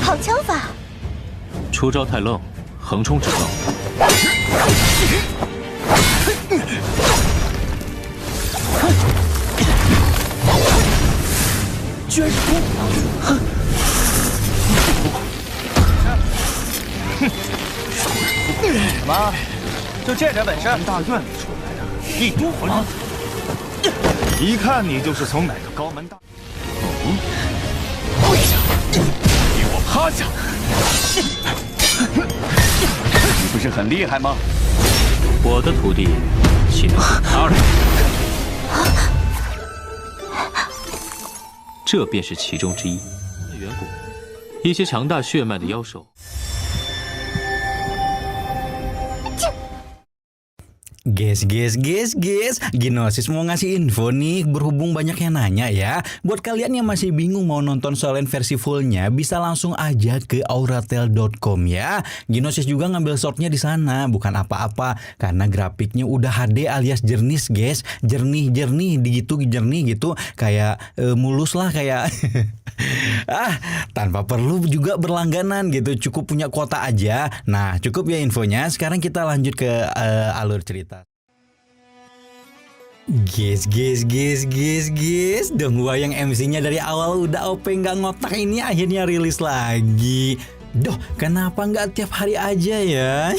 好枪法。出招太愣，横冲直撞。居然是空！什么？就这点本事？大院里出来的，一堆混账！一看你就是从哪个高门大……给我趴下！你不是很厉害吗？我的徒弟岂能比他人？这便是其中之一。远古，一些强大血脉的妖兽。Guys, Ginosis mau ngasih info nih, berhubung banyak yang nanya ya. Buat kalian yang masih bingung mau nonton Solen versi fullnya, bisa langsung aja ke auratel.com ya. Ginosis juga ngambil shortnya di sana, bukan apa-apa, karena grafiknya udah HD alias jernih guys, jernih gitu, kayak mulus lah kayak. Tanpa perlu juga berlangganan gitu, cukup punya kuota aja. Nah, cukup ya infonya. Sekarang kita lanjut ke alur cerita. Guys, Donghua yang MC-nya dari awal udah OP nggak ngotak ini akhirnya rilis lagi. Duh, kenapa nggak tiap hari aja ya?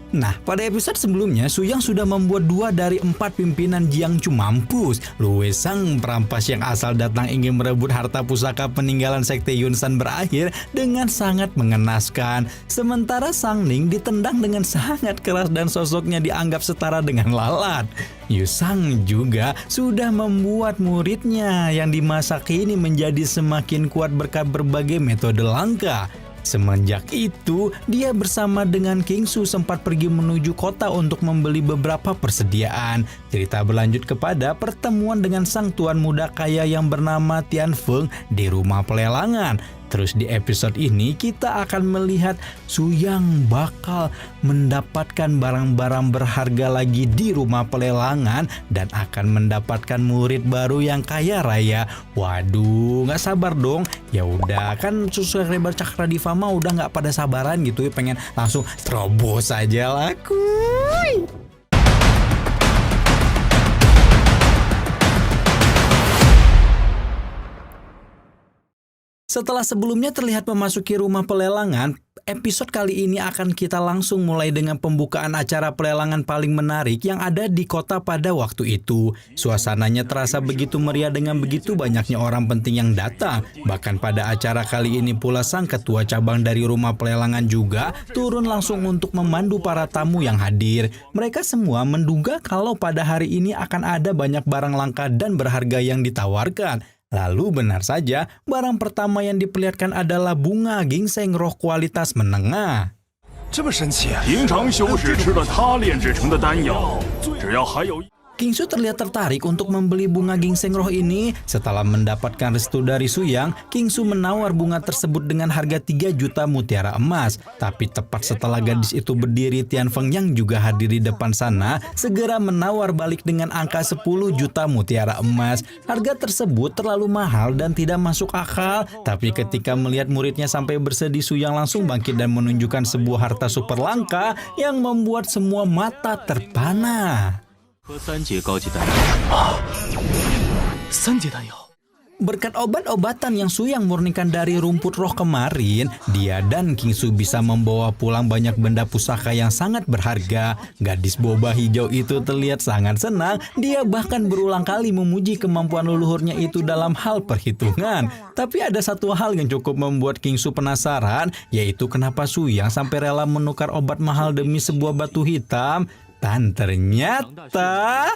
Nah, pada episode sebelumnya, Suyang sudah membuat 2 dari 4 pimpinan Jiangchu mampus. Luwe sang perampas yang asal datang ingin merebut harta pusaka peninggalan Sekte Yunsan berakhir dengan sangat mengenaskan. Sementara Sang Ning ditendang dengan sangat keras dan sosoknya dianggap setara dengan lalat. Yusang juga sudah membuat muridnya yang di masa kini menjadi semakin kuat berkat berbagai metode langka. Semenjak itu, dia bersama dengan King Su sempat pergi menuju kota untuk membeli beberapa persediaan. Cerita berlanjut kepada pertemuan dengan sang tuan muda kaya yang bernama Tian Feng di rumah pelelangan. Terus di episode ini kita akan melihat Suyang bakal mendapatkan barang-barang berharga lagi di rumah pelelangan dan akan mendapatkan murid baru yang kaya raya. Waduh, nggak sabar dong. Ya udah, kan subscriber Cakra Diva mah udah nggak pada sabaran gitu ya, pengen langsung terobos aja lah kuy. Setelah sebelumnya terlihat memasuki rumah pelelangan, episode kali ini akan kita langsung mulai dengan pembukaan acara pelelangan paling menarik yang ada di kota pada waktu itu. Suasananya terasa begitu meriah dengan begitu banyaknya orang penting yang datang. Bahkan pada acara kali ini pula sang ketua cabang dari rumah pelelangan juga turun langsung untuk memandu para tamu yang hadir. Mereka semua menduga kalau pada hari ini akan ada banyak barang langka dan berharga yang ditawarkan. Lalu benar saja, barang pertama yang diperlihatkan adalah bunga ginseng roh kualitas menengah. 这么神奇啊！平常修士吃了他炼制成的丹药，只要还有。 King Su terlihat tertarik untuk membeli bunga ginseng roh ini. Setelah mendapatkan restu dari Suyang, King Su menawar bunga tersebut dengan harga 3 juta mutiara emas. Tapi tepat setelah gadis itu berdiri, Tian Feng yang juga hadir di depan sana segera menawar balik dengan angka 10 juta mutiara emas. Harga tersebut terlalu mahal dan tidak masuk akal. Tapi ketika melihat muridnya sampai bersedih, Suyang langsung bangkit dan menunjukkan sebuah harta super langka yang membuat semua mata terpana. 喝3节高级丹药3节丹药。 Berkat obat-obatan yang Suyang murnikan dari rumput roh kemarin, dia dan King Su bisa membawa pulang banyak benda pusaka yang sangat berharga. Gadis boba hijau itu terlihat sangat senang. Dia bahkan berulang kali memuji kemampuan leluhurnya itu dalam hal perhitungan. Tapi ada satu hal yang cukup membuat King Su penasaran, yaitu kenapa Suyang sampai rela menukar obat mahal demi sebuah batu hitam. Dan ternyata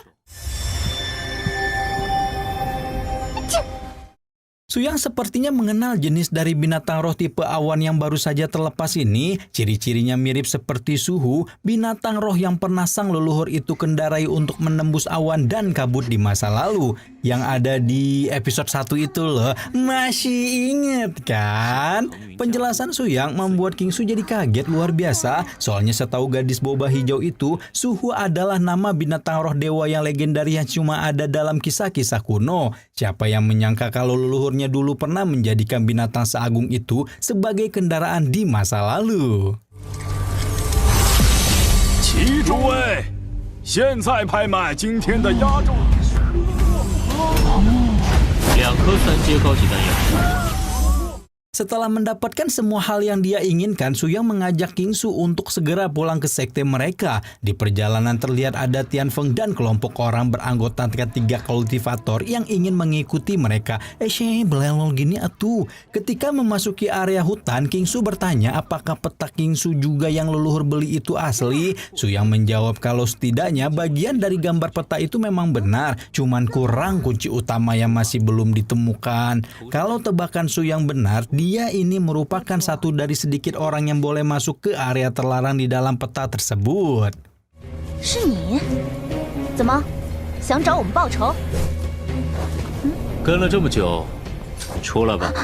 Suyang sepertinya mengenal jenis dari binatang roh tipe awan yang baru saja terlepas ini. Ciri-cirinya mirip seperti Suhu, binatang roh yang pernah sang leluhur itu kendarai untuk menembus awan dan kabut di masa lalu. Yang ada di episode 1 itu loh. Masih inget kan? Penjelasan Suyang membuat King Su jadi kaget luar biasa. Soalnya setahu gadis boba hijau itu, Suhu adalah nama binatang roh dewa yang legendaris yang cuma ada dalam kisah-kisah kuno. Siapa yang menyangka kalau leluhurnya keduanya dulu pernah menjadikan binatang seagung itu sebagai kendaraan di masa lalu. 齐诸位，现在拍卖今天的压轴。 2颗3阶高级弹药。 Setelah mendapatkan semua hal yang dia inginkan, Suyang mengajak Kingsu untuk segera pulang ke sekte mereka. Di perjalanan terlihat ada Tianfeng dan kelompok orang beranggotakan 3 kultivator yang ingin mengikuti mereka. Belelol gini atuh. Ketika memasuki area hutan, Kingsu bertanya apakah peta Kingsu juga yang leluhur beli itu asli. Suyang menjawab kalau setidaknya bagian dari gambar peta itu memang benar, cuman kurang kunci utama yang masih belum ditemukan. Kalau tebakan Suyang benar, dia ini merupakan satu dari sedikit orang yang boleh masuk ke area terlarang di dalam peta tersebut. 是你？怎么想找我们报仇？跟了这么久，出来吧。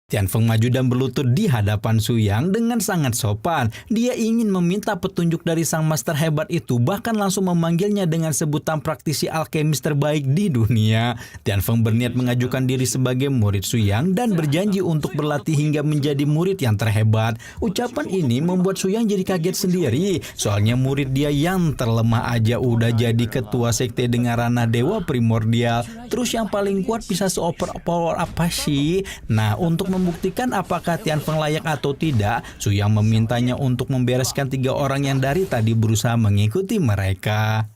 Tianfeng maju dan berlutut di hadapan Suyang dengan sangat sopan. Dia ingin meminta petunjuk dari sang master hebat itu, bahkan langsung memanggilnya dengan sebutan praktisi alkemis terbaik di dunia. Tianfeng berniat mengajukan diri sebagai murid Suyang dan berjanji untuk berlatih hingga menjadi murid yang terhebat. Ucapan ini membuat Suyang jadi kaget sendiri. Soalnya murid dia yang terlemah aja udah jadi ketua sekte dengan ranah dewa primordial. Terus yang paling kuat bisa seoper-oper apa sih? Nah, untuk membuktikan apakah Tianfeng layak atau tidak, Suyang memintanya untuk membereskan 3 orang yang dari tadi berusaha mengikuti mereka.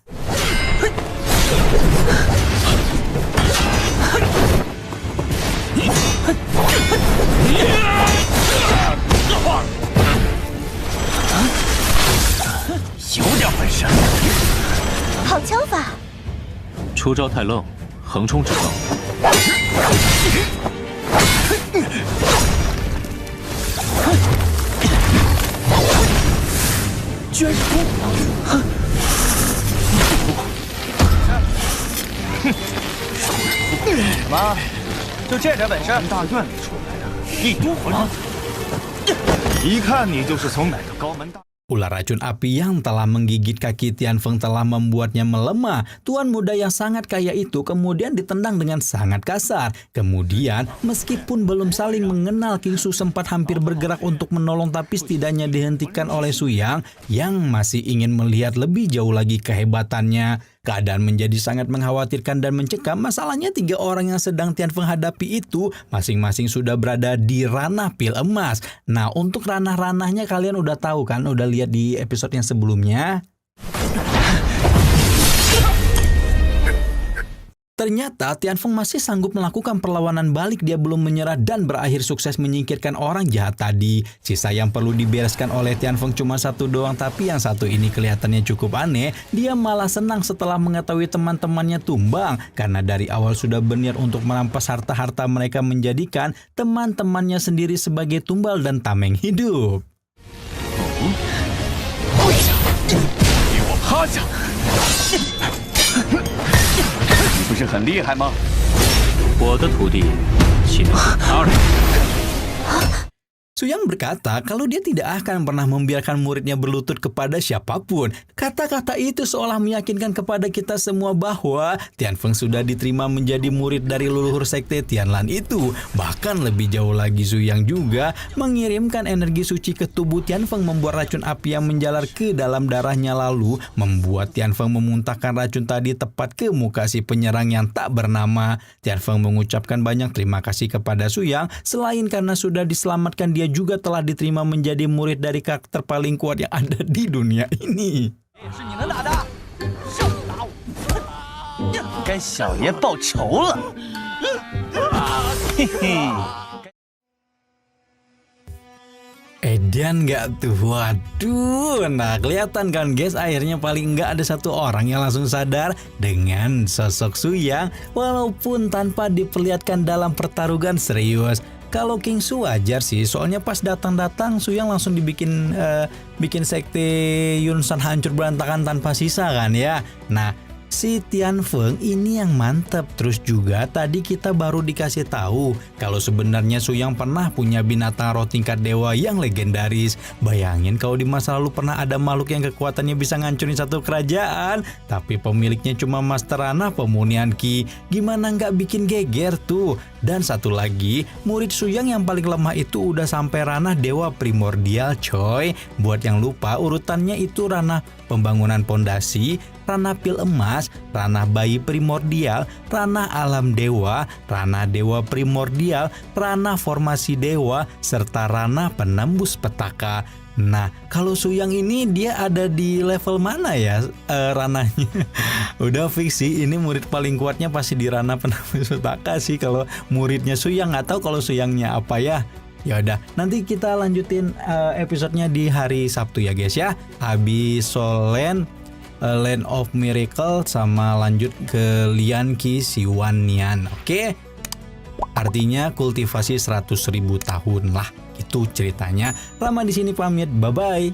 好枪法！ 出招太愣，横冲直撞。 居然是空虎！什么？就这点本事？大院里出来的，一堆混账！一看你就是从哪个高门大。 Ular racun api yang telah menggigit kaki Tianfeng telah membuatnya melemah. Tuan muda yang sangat kaya itu kemudian ditendang dengan sangat kasar. Kemudian, meskipun belum saling mengenal, Kingsu sempat hampir bergerak untuk menolong, tapi setidaknya dihentikan oleh Suyang yang masih ingin melihat lebih jauh lagi kehebatannya. Keadaan menjadi sangat mengkhawatirkan dan mencekam. Masalahnya 3 orang yang sedang Tianfeng hadapi itu masing-masing sudah berada di ranah pil emas. Nah, untuk ranah-ranahnya kalian udah tahu kan? Udah lihat di episode yang sebelumnya. Ternyata Tianfeng masih sanggup melakukan perlawanan balik. Dia belum menyerah dan berakhir sukses menyingkirkan orang jahat tadi. Sisa yang perlu dibereskan oleh Tianfeng cuma 1 doang, tapi yang satu ini kelihatannya cukup aneh. Dia malah senang setelah mengetahui teman-temannya tumbang, karena dari awal sudah berniat untuk merampas harta-harta mereka, menjadikan teman-temannya sendiri sebagai tumbal dan tameng hidup. 给我趴下！你不是很厉害吗？我的徒弟岂能是他人？ Suyang berkata kalau dia tidak akan pernah membiarkan muridnya berlutut kepada siapapun. Kata-kata itu seolah meyakinkan kepada kita semua bahwa Tianfeng sudah diterima menjadi murid dari leluhur sekte Tianlan itu. Bahkan lebih jauh lagi, Suyang juga mengirimkan energi suci ke tubuh Tianfeng, membuat racun api yang menjalar ke dalam darahnya, lalu membuat Tianfeng memuntahkan racun tadi tepat ke muka si penyerang yang tak bernama. Tianfeng mengucapkan banyak terima kasih kepada Suyang, selain karena sudah diselamatkan, dia juga telah diterima menjadi murid dari karakter paling kuat yang ada di dunia ini. 是你能打的，上打我！该小爷报仇了！嘿嘿。 Edan gak tuh? Waduh, nah kelihatan kan guys, akhirnya paling nggak ada satu orang yang langsung sadar dengan sosok Suyang, walaupun tanpa diperlihatkan dalam pertarungan serius. Kalau Kingsu wajar sih, soalnya pas datang-datang Suyang langsung bikin sekte Yunsan hancur berantakan tanpa sisa kan ya. Nah, Si Tianfeng ini yang mantep. Terus juga tadi kita baru dikasih tahu kalau sebenarnya Su Yang pernah punya binatang roh tingkat dewa yang legendaris. Bayangin kalau di masa lalu pernah ada makhluk yang kekuatannya bisa ngancurin satu kerajaan, tapi pemiliknya cuma master ranah pemunihan ki. Gimana nggak bikin geger tuh? Dan satu lagi, murid Su Yang yang paling lemah itu udah sampai ranah dewa primordial coy. Buat yang lupa, urutannya itu ranah pembangunan pondasi, ranah pil emas, ranah bayi primordial, ranah alam dewa, ranah dewa primordial, ranah formasi dewa, serta ranah penembus petaka. Nah, kalau Su Yang ini dia ada di level mana ya ranahnya? Udah fix sih, ini murid paling kuatnya pasti di ranah penembus petaka sih. Kalau muridnya Su Yang, nggak tahu kalau Su Yang-nya apa ya. Ya udah, nanti kita lanjutin episodenya di hari Sabtu ya guys ya. Habis Solen, Land of Miracle, sama lanjut ke Lian Qi Siwan Nian. Oke? Artinya kultivasi 100.000 tahun lah. Itu ceritanya. Rama di sini pamit. Bye bye.